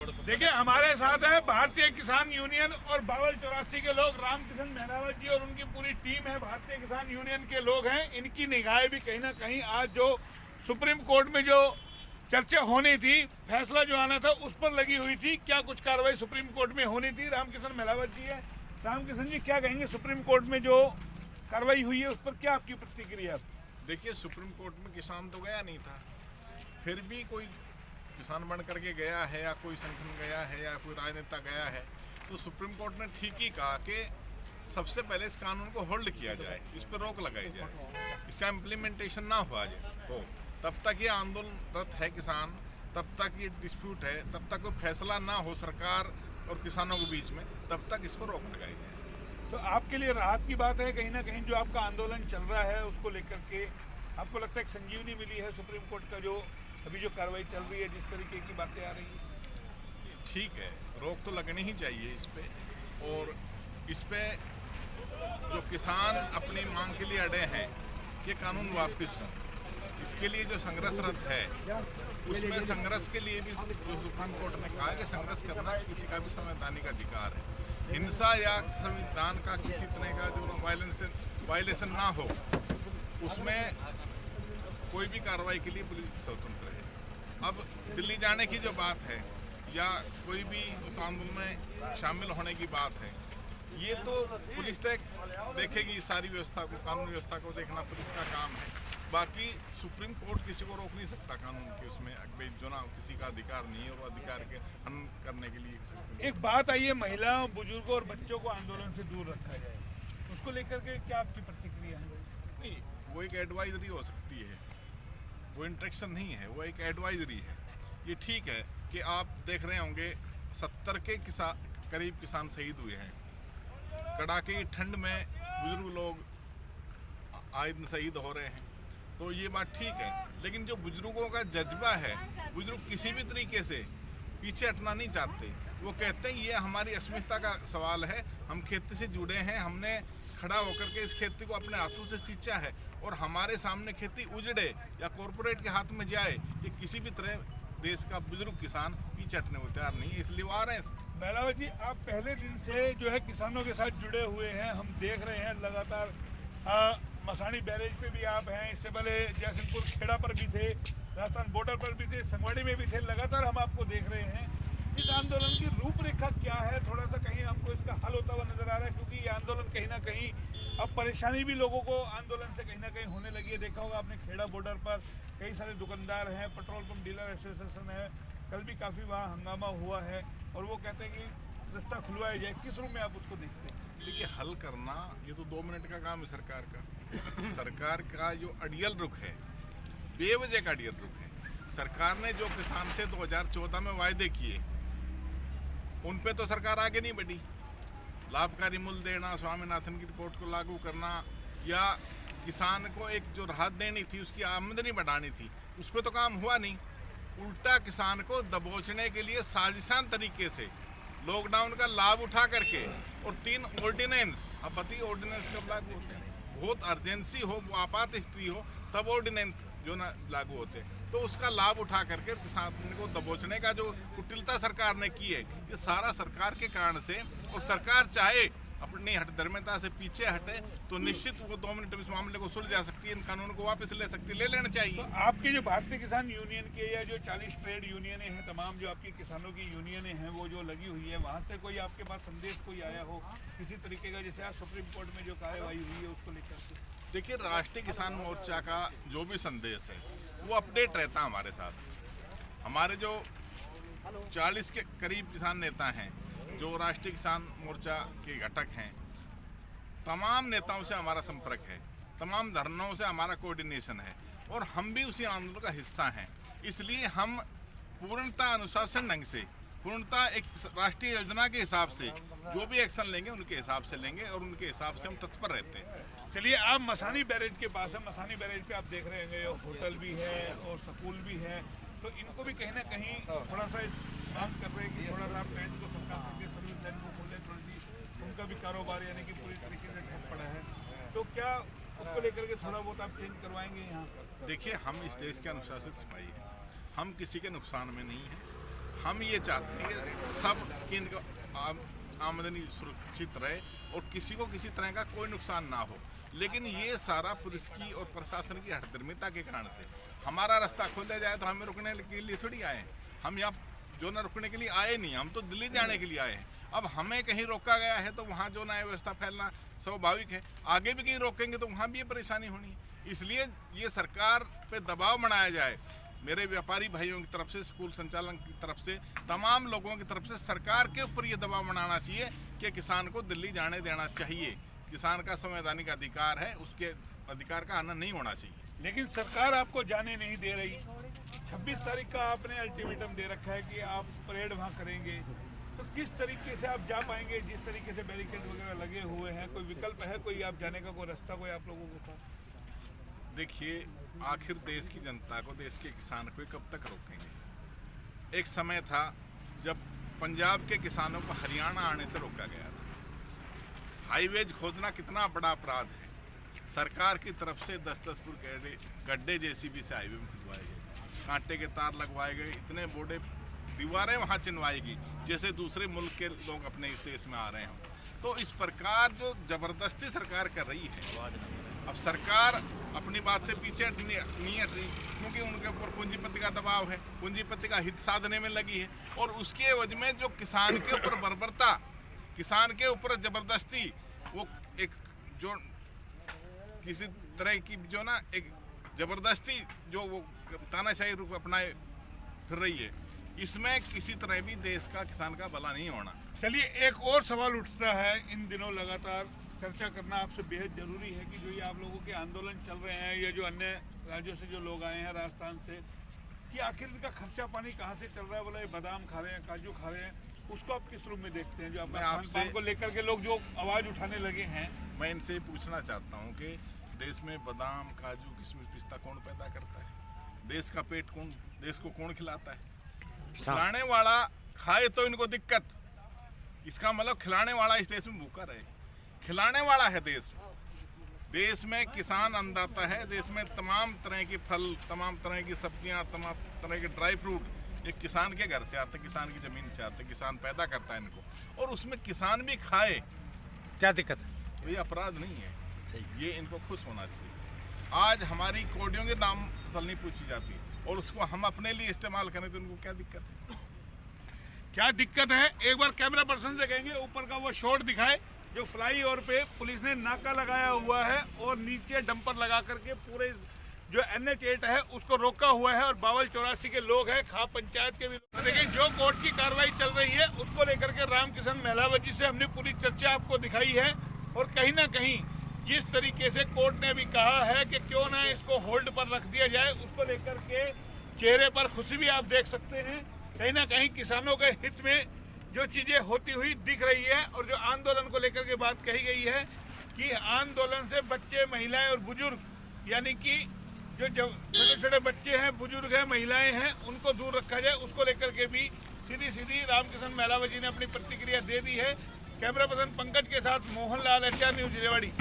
देखिए, हमारे साथ है भारतीय किसान यूनियन और बावल 84 के लोग, रामकिशन महरावत जी और उनकी पूरी टीम है। भारतीय किसान यूनियन के लोग हैं। इनकी निगाहें भी कहीं ना कहीं आज जो सुप्रीम कोर्ट में जो चर्चा होनी थी, फैसला जो आना था, उस पर लगी हुई थी। क्या कुछ कार्रवाई सुप्रीम कोर्ट में होनी थी? रामकिशन महरावत जी है। रामकिशन जी, क्या कहेंगे? सुप्रीम कोर्ट में जो कार्रवाई हुई है उस पर क्या आपकी प्रतिक्रिया? देखिए, सुप्रीम कोर्ट में किसान तो गया नहीं था, फिर भी कोई किसान बन करके गया है या कोई संगठन गया है या कोई राजनेता गया है, तो सुप्रीम कोर्ट ने ठीक ही कहा कि सबसे पहले इस कानून को होल्ड किया जाए, इस पर रोक लगाई जाए, इसका इम्प्लीमेंटेशन ना हुआ जाए। तो तब तक ये आंदोलनरत है किसान, तब तक ये डिस्प्यूट है, तब तक कोई फैसला ना हो सरकार और किसानों के बीच में, तब तक इसको रोक लगाई जाए। तो आपके लिए राहत की बात है कहीं ना कहीं जो आपका आंदोलन चल रहा है उसको लेकर के? आपको लगता है एक संजीवनी मिली है सुप्रीम कोर्ट का, जो अभी जो कार्रवाई चल रही है, जिस तरीके की बातें आ रही है? ठीक है, रोक तो लगनी ही चाहिए इस पे। और इस पे जो किसान अपनी मांग के लिए अड़े हैं, ये कानून वापस हो, इसके लिए जो संघर्षरत है, उसमें संघर्ष के लिए भी जो सुप्रीम कोर्ट ने कहा है कि संघर्ष करना किसी का भी संवैधानिक अधिकार है। हिंसा या संविधान का किसी तरह का जो वायलेशन ना हो, उसमें कोई भी कार्रवाई के लिए पुलिस स्वतंत्र है। अब दिल्ली जाने की जो बात है या कोई भी उस आंदोलन में शामिल होने की बात है, ये तो पुलिस तक देखेगी। सारी व्यवस्था को, कानून व्यवस्था को देखना पुलिस का काम है। बाकी सुप्रीम कोर्ट किसी को रोक नहीं सकता कानून के उसमें, जो ना किसी का अधिकार नहीं है और अधिकार के हनन करने के लिए। एक बात आई है, महिलाओं, बुजुर्गों और बच्चों को आंदोलन से दूर रखा जाए, उसको लेकर के क्या आपकी प्रतिक्रिया है? नहीं, वो एक एडवाइजरी हो सकती है, वो इंस्ट्रक्शन नहीं है, वो एक एडवाइजरी है। ये ठीक है कि आप देख रहे होंगे 70 के करीब किसान शहीद हुए हैं। कड़ाके की ठंड में बुजुर्ग लोग आए दिन शहीद हो रहे हैं, तो ये बात ठीक है। लेकिन जो बुजुर्गों का जज्बा है, बुजुर्ग किसी भी तरीके से पीछे हटना नहीं चाहते। वो कहते हैं ये हमारी अस्मिता का सवाल है, हम खेती से जुड़े हैं, हमने खड़ा होकर के इस खेती को अपने हाथों से सींचा है, और हमारे सामने खेती उजड़े या कॉरपोरेट के हाथ में जाए, ये किसी भी तरह देश का बुजुर्ग किसान पीछे हटने को तैयार नहीं है, इसलिए वो आ रहे हैं। महरावत जी, आप पहले दिन से जो है किसानों के साथ जुड़े हुए हैं, हम देख रहे हैं लगातार। मसानी बैरेज पे भी आप हैं, इससे पहले जयसिंहपुर खेड़ा पर भी थे, राजस्थान बॉर्डर पर भी थे, संगवाड़ी में भी थे, लगातार हम आपको देख रहे हैं। इस आंदोलन की रूपरेखा क्या है? थोड़ा सा कहीं हमको इसका हल होता हुआ नजर आ रहा है, क्योंकि ये आंदोलन कहीं ना कहीं अब परेशानी भी लोगों को आंदोलन से कहीं ना कहीं होने लगी है। देखा होगा आपने, खेड़ा बॉर्डर पर कई सारे दुकानदार हैं, पेट्रोल पंप डीलर एसोसिएशन है, कल भी काफ़ी वहाँ हंगामा हुआ है, और वो कहते हैं कि रास्ता खुलवाया जाए। किस रूप में आप उसको देखते हैं? देखिए, हल करना ये तो 2 मिनट का काम है सरकार का। सरकार का जो अड़ियल रुख है, बेवजह का अड़ियल रुख है। सरकार ने जो किसान से 2014 में वायदे किए, उन पे तो सरकार आगे नहीं बढ़ी। लाभकारी मूल्य देना, स्वामीनाथन की रिपोर्ट को लागू करना, या किसान को एक जो राहत देनी थी, उसकी आमदनी बढ़ानी थी, उस पर तो काम हुआ नहीं। उल्टा किसान को दबोचने के लिए साजिशान तरीके से लॉकडाउन का लाभ उठा करके, और 3 ऑर्डिनेंस, आपत्ति ऑर्डिनेंस कब लागू होते हैं? बहुत अर्जेंसी हो, आपात स्थिति हो, तब ऑर्डिनेंस जो ना लागू होते हैं। तो उसका लाभ उठा करके किसान को दबोचने का जो कुटिलता सरकार ने की है, ये सारा सरकार के कारण से। और सरकार चाहे अपनी हठधर्मिता से पीछे हटे तो निश्चित वो 2 मिनट में इस मामले को सुलझा सकती है, इन कानून को वापस ले सकती है, ले लेना चाहिए। तो आपके जो भारतीय किसान यूनियन के या जो 40 ट्रेड यूनियनें हैं, तमाम जो आपकी किसानों की यूनियनें हैं, वो जो लगी हुई है, वहाँ से कोई आपके पास संदेश कोई आया हो किसी तरीके का, जैसे आज सुप्रीम कोर्ट में जो कार्रवाई हुई है उसको लेकर के? देखिए, राष्ट्रीय किसान मोर्चा का जो भी संदेश है वो अपडेट रहता है हमारे साथ। हमारे जो 40 के करीब किसान नेता हैं, जो राष्ट्रीय किसान मोर्चा के घटक हैं, तमाम नेताओं से हमारा संपर्क है, तमाम धरनों से हमारा कोऑर्डिनेशन है, और हम भी उसी आंदोलन का हिस्सा हैं। इसलिए हम पूर्णतः अनुशासन ढंग से, पूर्णतः एक राष्ट्रीय योजना के हिसाब से जो भी एक्शन लेंगे उनके हिसाब से लेंगे, और उनके हिसाब से हम तत्पर रहते हैं। चलिए, आप मसानी बैरेज के पास है, मसानी बैरेज पे आप देख रहे होंगे होटल भी है और स्कूल भी है, तो इनको भी कहीं ना कहीं थोड़ा सा मांग कर रहे हैं कि थोड़ा सा पेंट को सरकार करके सर्विस लाइन को खोले, थोड़ी सी उनका भी कारोबार यानी कि पूरी तरीके से ठप पड़ा है। तो क्या उसको लेकर के थोड़ा बहुत आप चेंज करवाएंगे यहाँ पर? देखिए, हम इस देश के अनुशासित सिपाही हैं, हम किसी के नुकसान में नहीं हैं। हम ये चाहते हैं कि सब की इनको आमदनी सुरक्षित रहे और किसी को किसी तरह का कोई नुकसान ना हो। लेकिन ये सारा पुलिस की और प्रशासन की हठधर्मिता के कारण से हमारा रास्ता खोला जाए तो हमें रुकने के लिए थोड़ी आए हैं। हम यहाँ जो ना रुकने के लिए आए नहीं, हम तो दिल्ली जाने के लिए आए हैं। अब हमें कहीं रोका गया है तो वहाँ जो न्याय व्यवस्था फैलना स्वाभाविक है। आगे भी कहीं रोकेंगे तो वहाँ भी ये परेशानी होनी है। इसलिए ये सरकार पे दबाव बनाया जाए, मेरे व्यापारी भाइयों की तरफ से, स्कूल संचालन की तरफ से, तमाम लोगों की तरफ से सरकार के ऊपर ये दबाव बनाना चाहिए कि किसान को दिल्ली जाने देना चाहिए। किसान का संवैधानिक अधिकार है, उसके अधिकार का आनंद नहीं होना चाहिए। लेकिन सरकार आपको जाने नहीं दे रही। 26 तारीख का आपने अल्टीमेटम दे रखा है कि आप परेड वहाँ करेंगे, तो किस तरीके से आप जा पाएंगे? जिस तरीके से बैरिकेड वगैरह लगे हुए हैं, कोई विकल्प है कोई आप जाने का, कोई रास्ता कोई आप लोगों को पास? देखिए, आखिर देश की जनता को, देश के किसान को कब तक रोकेंगे? एक समय था जब पंजाब के किसानों को हरियाणा आने से रोका गया था। हाईवेज खोदना कितना बड़ा अपराध है। सरकार की तरफ से 10-10 फुट गड्ढे जेसीबी से हाईवे में खुदवाए गए, कांटे के तार लगवाए गए, इतने बड़े दीवारें वहाँ चिनवाएगी जैसे दूसरे मुल्क के लोग अपने इस देश में आ रहे हों। तो इस प्रकार जो जबरदस्ती सरकार कर रही है, अब सरकार अपनी बात से पीछे नहीं हट रही, क्योंकि उनके ऊपर पूंजीपति का दबाव है, पूंजीपति का हित साधने में लगी है। और उसके वजह में जो किसान के ऊपर बर्बरता, किसान के ऊपर जबरदस्ती, वो एक जो किसी तरह की जो ना एक जबरदस्ती जो वो तानाशाही रूप अपनाए फिर रही है, इसमें किसी तरह भी देश का, किसान का भला नहीं होना। चलिए, एक और सवाल उठ रहा है, इन दिनों लगातार चर्चा करना आपसे बेहद जरूरी है कि जो ये आप लोगों के आंदोलन चल रहे हैं, या जो अन्य राज्यों से जो लोग आए हैं, राजस्थान से, कि आखिर इनका खर्चा पानी कहाँ से चल रहा है? बोला ये बादाम खा रहे हैं, काजू खा रहे हैं, उसको आप किस रूप में देखते हैं? जो अपना खान-पान को लेकर के लोग जो आवाज़ उठाने लगे हैं। मैं इनसे पूछना चाहता हूँ कि देश में बादाम, काजू, किशमिश, पिस्ता कौन पैदा करता है? देश का पेट कौन, देश को कौन खिलाता है? खिलाने वाला खाए तो इनको दिक्कत, इसका मतलब खिलाने वाला इस देश में भूखा रहे। खिलाने वाला है देश में। देश में किसान अन्नदाता है। देश में तमाम तरह के फल, तमाम तरह की सब्जियां, तमाम तरह के ड्राई फ्रूट एक किसान के घर से आते, किसान की ज़मीन से आते, किसान पैदा करता है इनको, और उसमें किसान भी खाए, क्या दिक्कत है? तो ये अपराध नहीं है, ये इनको खुश होना चाहिए। आज हमारी कोडियों के दाम फसल नहीं पूछी जाती और उसको हम अपने लिए इस्तेमाल करें तो इनको क्या दिक्कत है? क्या दिक्कत है? एक बार कैमरा पर्सन से कहेंगे ऊपर का वो शॉट दिखाए, जो फ्लाई ओवर पे पुलिस ने नाका लगाया हुआ है और नीचे डंपर लगा करके पूरे जो NH8 है उसको रोका हुआ है, और बावल 84 के लोग हैं, खाप पंचायत के भी लोग। लेकिन जो कोर्ट की कार्रवाई चल रही है उसको लेकर के रामकिशन महिलावत जी से हमने पूरी चर्चा आपको दिखाई है। और कहीं ना कहीं जिस तरीके से कोर्ट ने भी कहा है कि क्यों ना इसको होल्ड पर रख दिया जाए, उसको लेकर के चेहरे पर खुशी भी आप देख सकते हैं। कहीं ना कहीं किसानों के हित में जो चीज़ें होती हुई दिख रही है। और जो आंदोलन को लेकर के बात कही गई है कि आंदोलन से बच्चे, महिलाएं और बुजुर्ग, यानी कि जो छोटे छोटे बच्चे हैं, बुजुर्ग हैं, महिलाएं हैं, उनको दूर रखा जाए, उसको लेकर के भी सीधी रामकिशन महिलावत जी ने अपनी प्रतिक्रिया दे दी है। कैमरा पर्सन पंकज के साथ मोहन लाल, HR न्यूज़ रेवाड़ी।